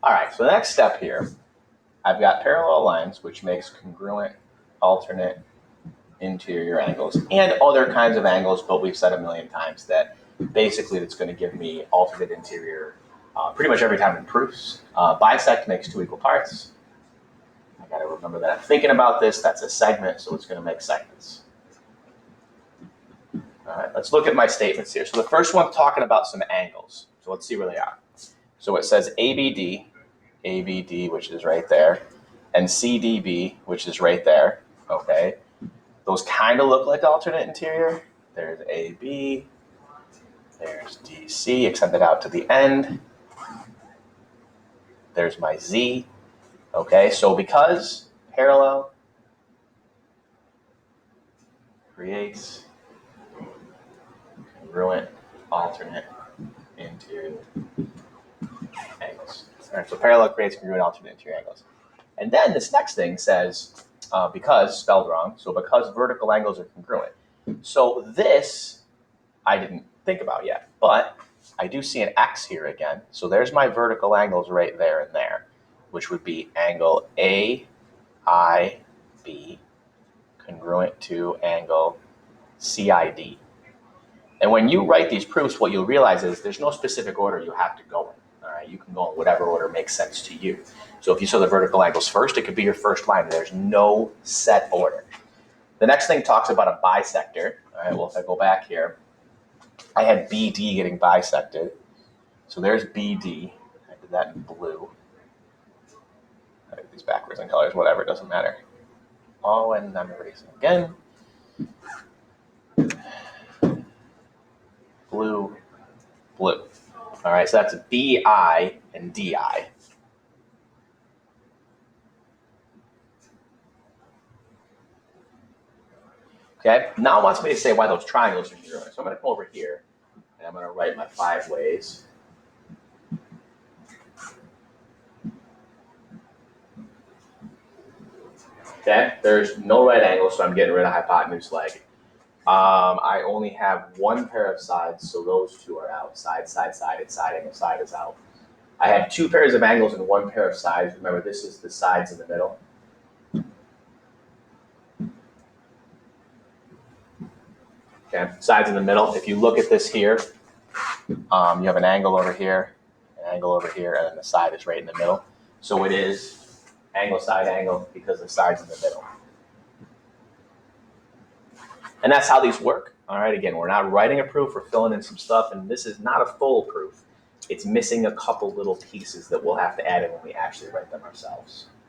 All right, so the next step here, I've got parallel lines, which makes congruent alternate interior angles and other kinds of angles, but we've said a million times that basically it's going to give me alternate interior pretty much every time in proofs. Bisect makes two equal parts. I got to remember that I'm thinking about this. That's a segment, so it's going to make segments. All right, let's look at my statements here. So the first one's talking about some angles. So let's see where they are. So it says ABD, which is right there, and CDB, which is right there. Okay, those kind of look like alternate interior. There's AB, there's DC, extended out to the end. There's my Z. Okay, so because parallel creates congruent alternate interior angles. All right, so parallel creates congruent alternate interior angles. And then this next thing says, because, spelled wrong, so because vertical angles are congruent. So this, I didn't think about yet, but I do see an X here again. So there's my vertical angles right there and there, which would be angle AIB congruent to angle CID. And when you write these proofs, what you'll realize is there's no specific order you have to go in. All right, you can go in whatever order makes sense to you. So if you saw the vertical angles first, it could be your first line. There's no set order. The next thing talks about a bisector. All right, well, if I go back here, I had BD getting bisected. So there's BD. I did that in blue. I did these backwards in colors, whatever, it doesn't matter. Oh, and I'm erasing again. Blue, blue. All right, so that's BI and DI. Okay, now it wants me to say why those triangles are congruent. So I'm going to come over here, and I'm going to write my 5 ways. Okay, there's no right angle, so I'm getting rid of hypotenuse leg. I only have one pair of sides, so those two are out. Side, side, side, and side angle, side is out. I have 2 pairs of angles and 1 pair of sides. Remember, this is the sides in the middle. Okay, sides in the middle. If you look at this here, you have an angle over here, an angle over here, and then the side is right in the middle. So it is angle, side, angle, because the side's in the middle. And that's how these work. All right, again, we're not writing a proof, we're filling in some stuff, and this is not a full proof. It's missing a couple little pieces that we'll have to add in when we actually write them ourselves.